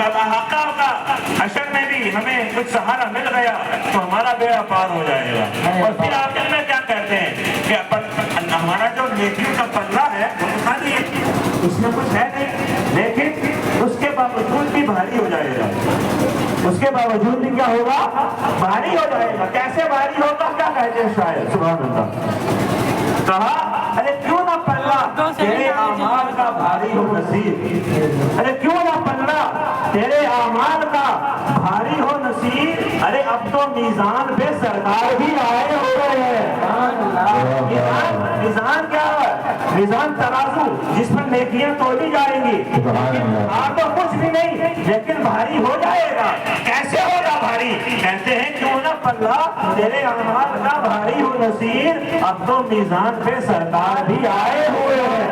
جب آقا کا حشر میں بھی ہمیں کچھ سہارا مل گیا تو ہمارا بیڑا پار ہو جائے گا. اور پھر آخر میں کیا کہتے ہیں کہ ہمارا جو نیکیوں کا پلہ ہے وہ خالی اس میں کچھ ہے نہیں، لیکن اس کے باوجود بھی بھاری ہو جائے گا. اس کے باوجود بھی کیا ہوگا؟ بھاری ہو جائے گا. کیسے بھاری ہوگا؟ کیا کہتے ہیں شاعر؟ سبحان اللہ. کہا ارے کیوں نہ پلہ تیرے اعمال کا بھاری ہو نصیب، ارے کیوں نہ پلہ تیرے اعمال کا بھاری ہو نصیب. ارے اب تو میزان پہ سرکار بھی آئے ہوئے ہیں. میزان کیا ہے؟ میزان ترازو جس پر نیکیاں تولی جائیں گی. تو کچھ بھی نہیں لیکن بھاری ہو جائے گا. کیسے ہوگا بھاری؟ کہتے ہیں کیوں نہ پلہ تیرے اعمال کا بھاری ہو نصیب، اب تو میزان پہ سرکار بھی آئے ہوئے ہیں.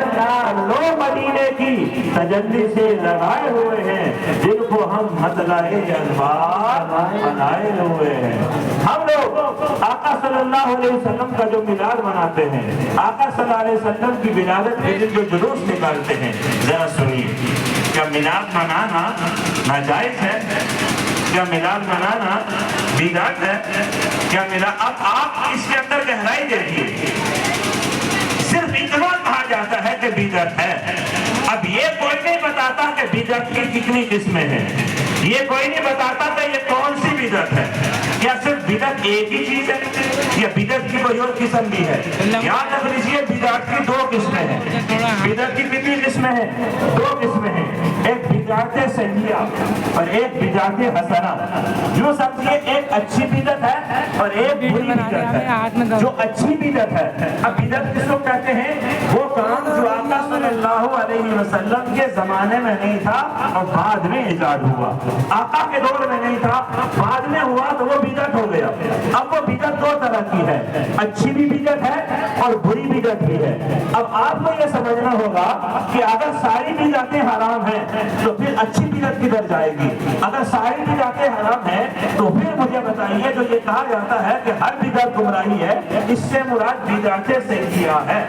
لو مدینے کی تجلی سے لگائے ہوئے ہیں، جن کو ہم مطلع انوار بنائے ہوئے ہیں. ہم لوگ آقا صلی اللہ علیہ وسلم کا جو میلاد مناتے ہیں، آقا صلی اللہ علیہ وسلم کی ولادت کے دن جو جلوس نکالتے ہیں، ذرا سنیے. کیا میلاد منانا ناجائز ہے؟ کیا میلاد منانا بدعت ہے؟ کیا میلاد؟ اب آپ اس کے اندر گہرائی دیکھیے. صرف اتنا کہا جاتا ہے کہ بدعت ہے. اب یہ کوئی نہیں بتاتا کہ بدعت کی کتنی قسمیں ہیں. یہ کوئی نہیں بتاتا کہ یہ کون سی بدعت ہے. کیا صرف بدعت ایک ہی چیز ہے یا بدعت کی کوئی اور قسم بھی ہے؟ یاد رکھ لیجیے بدعت کی دو قسمیں ہیں. بدعت کی کتنی قسمیں ہیں؟ دو قسمیں ہیں. ایک بدعت سیئہ اور ایک بدعت حسنہ. یوں سمجھیے ایک اچھی بدعت ہے اور ایک بری بدعت ہے. جو اچھی بدعت ہے، اب بدعت کس کو کہتے ہیں؟ وہ کام جو آقا صلی اللہ علیہ وسلم کے زمانے میں نہیں تھا اور بعد میں ایجاد ہوا. آقا کے دور میں نہیں تھا، بعد میں ہوا تو وہ بدعت ہو گیا. اب وہ بدعت دو طرح کی ہے، اچھی بھی بدعت ہے اور بری بدعت بھی ہے. اب آپ کو یہ سمجھنا ہوگا کہ اگر ساری بدعتیں حرام ہیں تو پھر اچھی بدعت کدھر جائے گی؟ اگر ساری بدعتیں حرام ہیں تو پھر مجھے بتائیے جو یہ کہا جاتا ہے کہ ہر بدعت گمراہی ہے، اس سے مراد بدعت سیئہ ہے،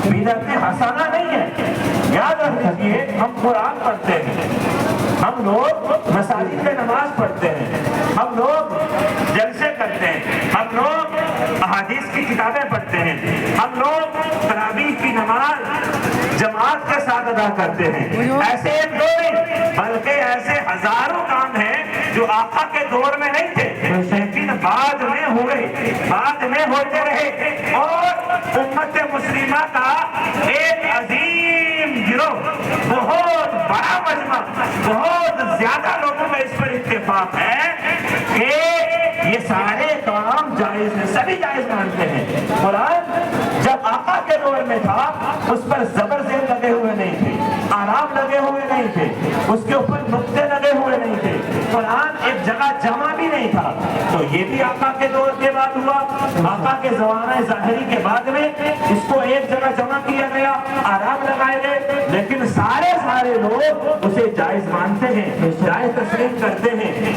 بدعت حسنہ نہیں ہے. یاد رکھ لیجیے ہم قرآن پڑھتے ہیں، ہم لوگ مساجد میں نماز پڑھتے ہیں، ہم لوگ جلسے کرتے ہیں، ہم لوگ احادیث کی کتابیں پڑھتے ہیں، ہم لوگ تراویح کی نماز جماعت کے ساتھ ادا کرتے ہیں. ایسے ایک دو نہیں بلکہ ایسے ہزاروں کام ہیں جو آقا کے دور میں نہیں تھے لیکن بعد میں ہوئے، بعد میں ہوتے رہے. اور امت مسلمہ کا ایک عظیم گروہ، بہت بڑا مجمع، بہت زیادہ لوگوں کا اس پر اتفاق ہے کہ یہ سارے کام جائز ہیں، سبھی جائز مانتے ہیں. قرآن جب آقا کے دور میں تھا اس پر زبر زیر لگے ہوئے نہیں تھے، آرام لگے ہوئے نہیں تھے، اس کے اوپر نقطے لگے ہوئے نہیں تھے. قرآن ایک جگہ جمع بھی نہیں تھا. تو یہ بھی آقا کے دور کے بعد ہوا. آقا کے زمانہ ظاہری کے بعد میں اس کو ایک جگہ جمع کیا گیا، آرام لگائے گئے، لیکن سارے لوگ اسے جائز مانتے ہیں، جائز تسلیم کرتے ہیں.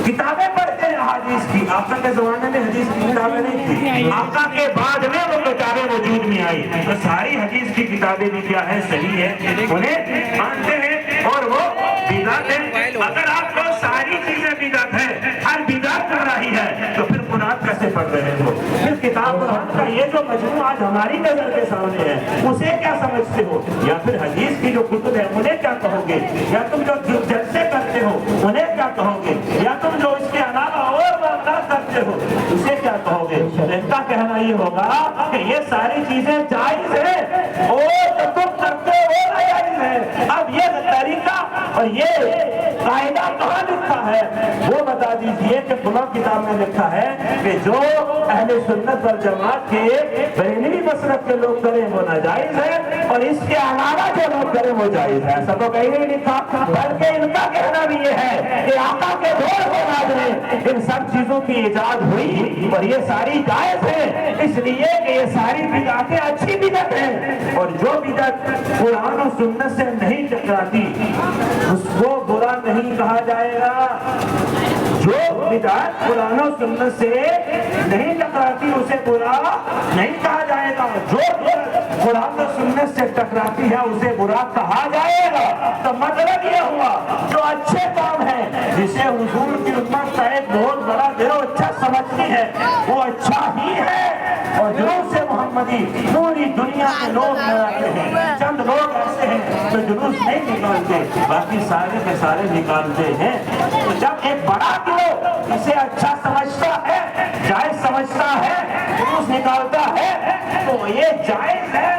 کتابیں پڑھتے ہیں احادیث کی. آقا کے زمانے میں حدیث کی کتابیں نہیں تھی، آقا کے بعد میں وہ کتابیں وجود میں آئی. تو ساری حدیث کی کتابیں بھی کیا ہے؟ صحیح ہے، انہیں مانتے ہیں اور وہ بدعت ہے. اگر آپ کو ساری چیزیں بدعت ہے، ہر بدعت گمراہی ہے، تو پھر قرآن کیسے پڑھ رہے ہو؟ پھر کتاب قرآن کا یہ جو مجموعہ آج ہماری نظر کے سامنے ہے اسے کیا سمجھتے ہو؟ یا پھر حدیث کی جو کتب ہے انہیں کیا کہو گے؟ یا تم جو جلسے کرتے ہو انہیں کیا کہو گے؟ یا تم جو اس کے علاوہ اور معاملات کرتے ہو اسے کیا کہو گے؟ ان کا کہنا یہ ہوگا کہ یہ ساری چیزیں جائز ہیں اور جو تم کرتے ہو ناجائز ہے. اب یہ طریقہ اور یہ قاعدہ کہاں لکھا ہے وہ بتا دیجئے کہ فلاں کتاب میں لکھا ہے کہ جو اہل سنت والجماعت کے بریلوی مسلک کے لوگ کریں وہ ناجائز ہے اور اس کے علاوہ جو لوگ کریں وہ جائز ہے. ایسا تو کہیں نہیں لکھا، بلکہ ان کا کہنا بھی یہ ہے کہ آقا کے دور کے بعد میں ان سب چیزوں کی ایجاد ہوئی اور یہ ساری جائز ہے، اس لیے کہ یہ ساری بدعتیں اچھی بدعت ہیں اور جو بدعت قرآن و سنت سے نہیں ٹکراتی اس کو برا نہیں کہا جائے گا. جو بدعت قرآن و سنت سے نہیں ٹکراتی اسے برا نہیں کہا جائے گا، جو قرآن و سنت سے ٹکراتی ہے اسے برا کہا جائے گا۔ تو مطلب یہ ہوا جو اچھے کام ہے جسے حضور کی امت کا ایک بہت بڑا گروہ اچھا سمجھتی ہے وہ اچھا ہی ہے، اور جلوس محمدی پوری دنیا کے لوگ مناتے ہیں، چند لوگ ایسے ہیں جو جلوس نہیں نکالتے، باقی سارے کے سارے نکالتے ہیں۔ تو جب ایک بڑا گروہ اسے اچھا سمجھتا ہے، جائز سمجھتا ہے، جلوس نکالتا ہے، تو یہ جائز ہے،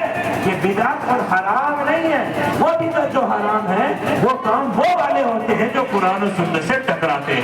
یہ بدعت اور حرام نہیں ہے۔ وہ بھی تو جو حرام ہے وہ کام وہ والے ہوتے ہیں جو قرآن و سنت سے